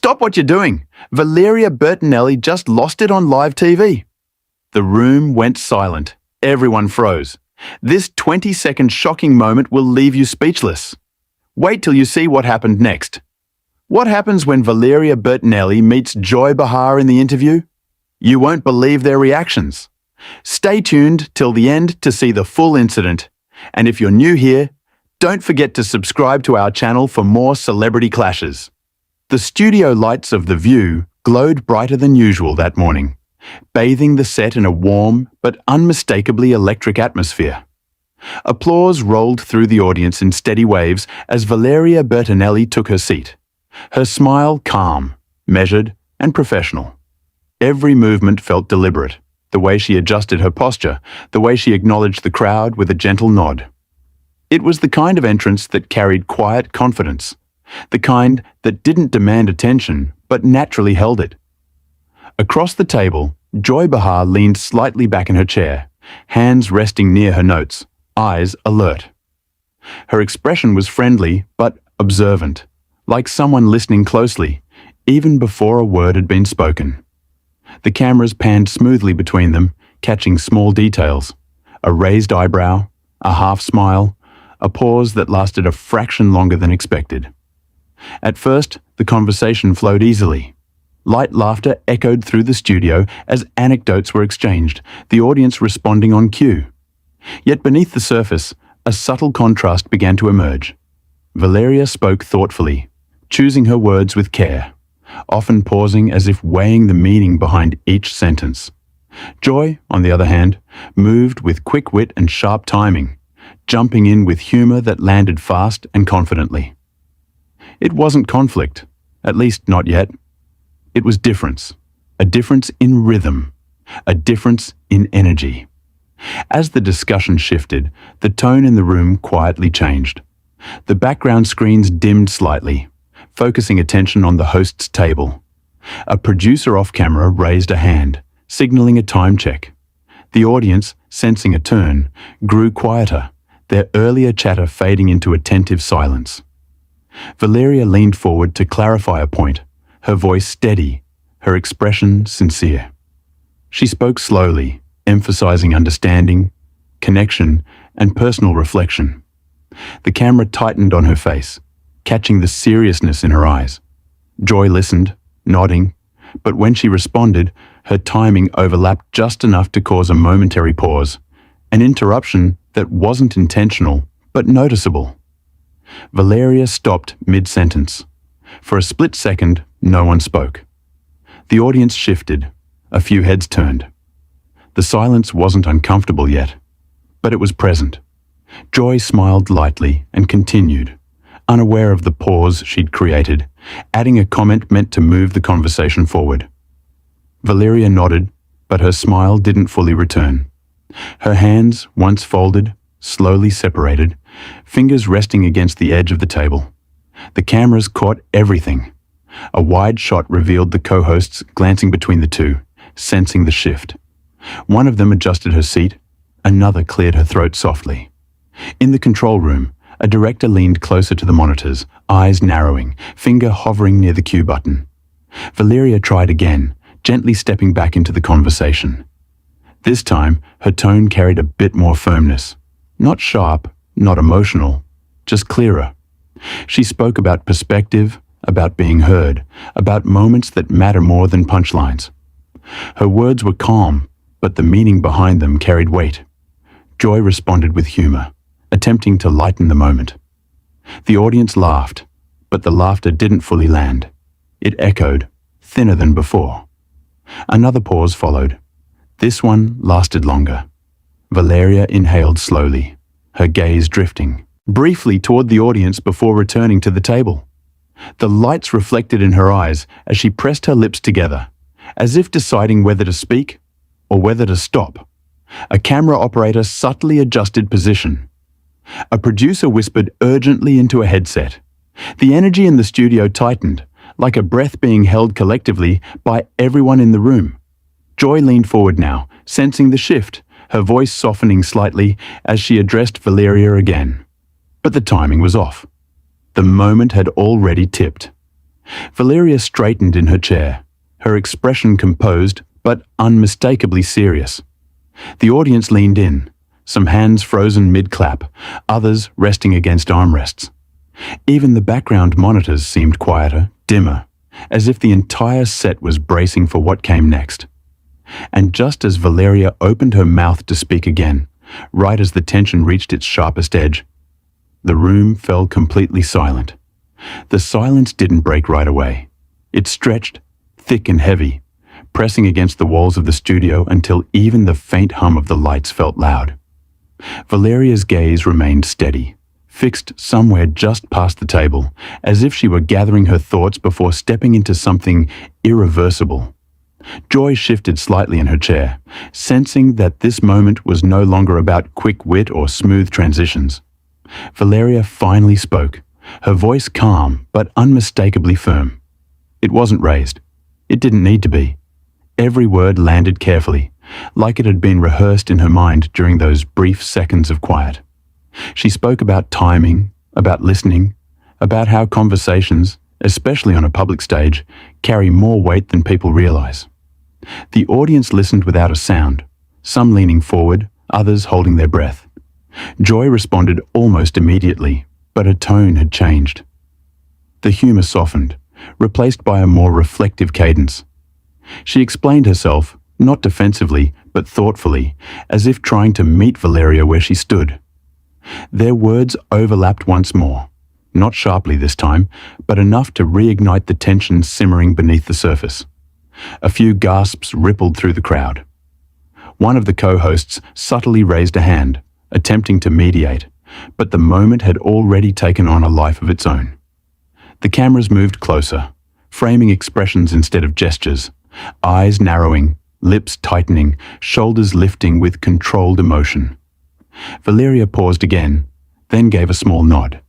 Stop what you're doing. Valerie Bertinelli just lost it on live TV. The room went silent. Everyone froze. This 20-second shocking moment will leave you speechless. Wait till you see what happened next. What happens when Valerie Bertinelli meets Joy Behar in the interview? You won't believe their reactions. Stay tuned till the end to see the full incident. And if you're new here, don't forget to subscribe to our channel for more celebrity clashes. The studio lights of The View glowed brighter than usual that morning, bathing the set in a warm but unmistakably electric atmosphere. Applause rolled through the audience in steady waves as Valerie Bertinelli took her seat, her smile calm, measured, and professional. Every movement felt deliberate, the way she adjusted her posture, the way she acknowledged the crowd with a gentle nod. It was the kind of entrance that carried quiet confidence, the kind that didn't demand attention but naturally held it. Across the table, Joy Behar leaned slightly back in her chair, hands resting near her notes, eyes alert. Her expression was friendly but observant, like someone listening closely, even before a word had been spoken. The cameras panned smoothly between them, catching small details: a raised eyebrow, a half smile, a pause that lasted a fraction longer than expected. At first, the conversation flowed easily. Light laughter echoed through the studio as anecdotes were exchanged, the audience responding on cue. Yet beneath the surface, a subtle contrast began to emerge. Valeria spoke thoughtfully, choosing her words with care, often pausing as if weighing the meaning behind each sentence. Joy, on the other hand, moved with quick wit and sharp timing, jumping in with humor that landed fast and confidently. It wasn't conflict, at least not yet. It was difference, a difference in rhythm, a difference in energy. As the discussion shifted, the tone in the room quietly changed. The background screens dimmed slightly, focusing attention on the host's table. A producer off-camera raised a hand, signaling a time check. The audience, sensing a turn, grew quieter, their earlier chatter fading into attentive silence. Valeria leaned forward to clarify a point, her voice steady, her expression sincere. She spoke slowly, emphasizing understanding, connection, and personal reflection. The camera tightened on her face, catching the seriousness in her eyes. Joy listened, nodding, but when she responded, her timing overlapped just enough to cause a momentary pause, an interruption that wasn't intentional but noticeable. Valeria stopped mid-sentence. For a split second, no one spoke. The audience shifted, a few heads turned. The silence wasn't uncomfortable yet, but it was present. Joy smiled lightly and continued, unaware of the pause she'd created, adding a comment meant to move the conversation forward. Valeria nodded, but her smile didn't fully return. Her hands, once folded, slowly separated, fingers resting against the edge of the table. The cameras caught everything. A wide shot revealed the co-hosts glancing between the two, sensing the shift. One of them adjusted her seat, another cleared her throat softly. In the control room, a director leaned closer to the monitors, eyes narrowing, finger hovering near the cue button. Valeria tried again, gently stepping back into the conversation. This time, her tone carried a bit more firmness. Not sharp, not emotional, just clearer. She spoke about perspective, about being heard, about moments that matter more than punchlines. Her words were calm, but the meaning behind them carried weight. Joy responded with humor, attempting to lighten the moment. The audience laughed, but the laughter didn't fully land. It echoed, thinner than before. Another pause followed. This one lasted longer. Valeria inhaled slowly, her gaze drifting, briefly toward the audience before returning to the table. The lights reflected in her eyes as she pressed her lips together, as if deciding whether to speak or whether to stop. A camera operator subtly adjusted position. A producer whispered urgently into a headset. The energy in the studio tightened, like a breath being held collectively by everyone in the room. Joy leaned forward now, sensing the shift, her voice softening slightly as she addressed Valeria again. But the timing was off. The moment had already tipped. Valeria straightened in her chair, her expression composed but unmistakably serious. The audience leaned in, some hands frozen mid-clap, others resting against armrests. Even the background monitors seemed quieter, dimmer, as if the entire set was bracing for what came next. And just as Valeria opened her mouth to speak again, right as the tension reached its sharpest edge, the room fell completely silent. The silence didn't break right away. It stretched, thick and heavy, pressing against the walls of the studio until even the faint hum of the lights felt loud. Valeria's gaze remained steady, fixed somewhere just past the table, as if she were gathering her thoughts before stepping into something irreversible. Joy shifted slightly in her chair, sensing that this moment was no longer about quick wit or smooth transitions. Valeria finally spoke, her voice calm but unmistakably firm. It wasn't raised. It didn't need to be. Every word landed carefully, like it had been rehearsed in her mind during those brief seconds of quiet. She spoke about timing, about listening, about how conversations, especially on a public stage, carry more weight than people realize. The audience listened without a sound, some leaning forward, others holding their breath. Joy responded almost immediately, but her tone had changed. The humor softened, replaced by a more reflective cadence. She explained herself, not defensively, but thoughtfully, as if trying to meet Valeria where she stood. Their words overlapped once more, not sharply this time, but enough to reignite the tension simmering beneath the surface. A few gasps rippled through the crowd. One of the co-hosts subtly raised a hand, attempting to mediate, but the moment had already taken on a life of its own. The cameras moved closer, framing expressions instead of gestures, eyes narrowing, lips tightening, shoulders lifting with controlled emotion. Valeria paused again, then gave a small nod.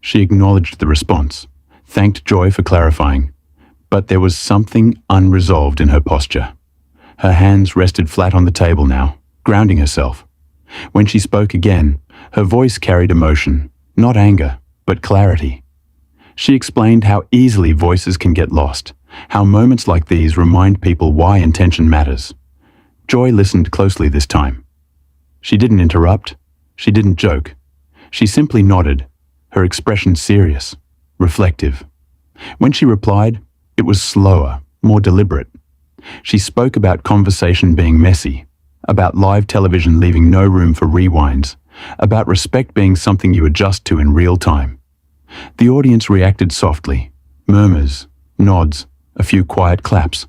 She acknowledged the response, thanked Joy for clarifying, but there was something unresolved in her posture. Her hands rested flat on the table now, grounding herself. When she spoke again, her voice carried emotion, not anger, but clarity. She explained how easily voices can get lost, how moments like these remind people why intention matters. Joy listened closely this time. She didn't interrupt. She didn't joke. She simply nodded, her expression serious, reflective. When she replied, it was slower, more deliberate. She spoke about conversation being messy, about live television leaving no room for rewinds, about respect being something you adjust to in real time. The audience reacted softly, murmurs, nods, a few quiet claps.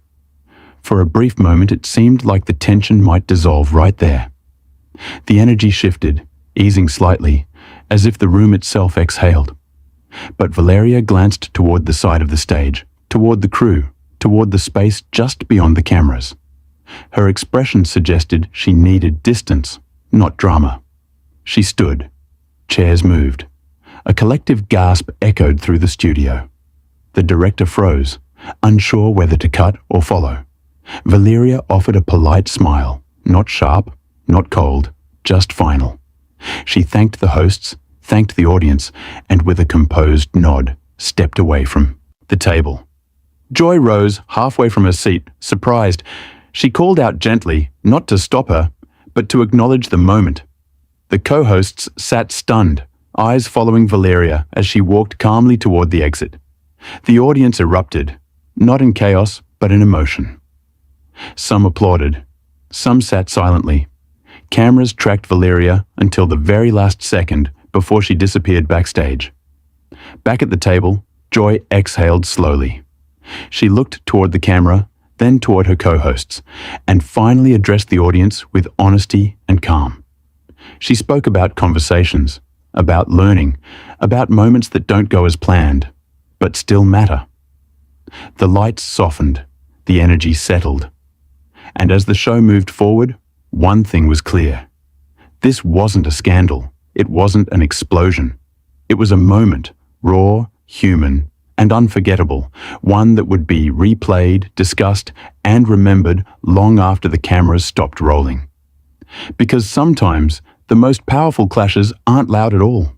For a brief moment it seemed like the tension might dissolve right there. The energy shifted, easing slightly, as if the room itself exhaled. But Valeria glanced toward the side of the stage, toward the crew, toward the space just beyond the cameras. Her expression suggested she needed distance, not drama. She stood. Chairs moved. A collective gasp echoed through the studio. The director froze, unsure whether to cut or follow. Valeria offered a polite smile, not sharp, not cold, just final. She thanked the hosts, thanked the audience, and with a composed nod, stepped away from the table. Joy rose halfway from her seat, surprised. She called out gently, not to stop her, but to acknowledge the moment. The co-hosts sat stunned, eyes following Valeria as she walked calmly toward the exit. The audience erupted, not in chaos, but in emotion. Some applauded. Some sat silently. Cameras tracked Valeria until the very last second before she disappeared backstage. Back at the table, Joy exhaled slowly. She looked toward the camera, then toward her co-hosts, and finally addressed the audience with honesty and calm. She spoke about conversations, about learning, about moments that don't go as planned, but still matter. The lights softened, the energy settled. And as the show moved forward, one thing was clear. This wasn't a scandal. It wasn't an explosion. It was a moment, raw, human, and unforgettable, one that would be replayed, discussed, and remembered long after the cameras stopped rolling. Because sometimes the most powerful clashes aren't loud at all.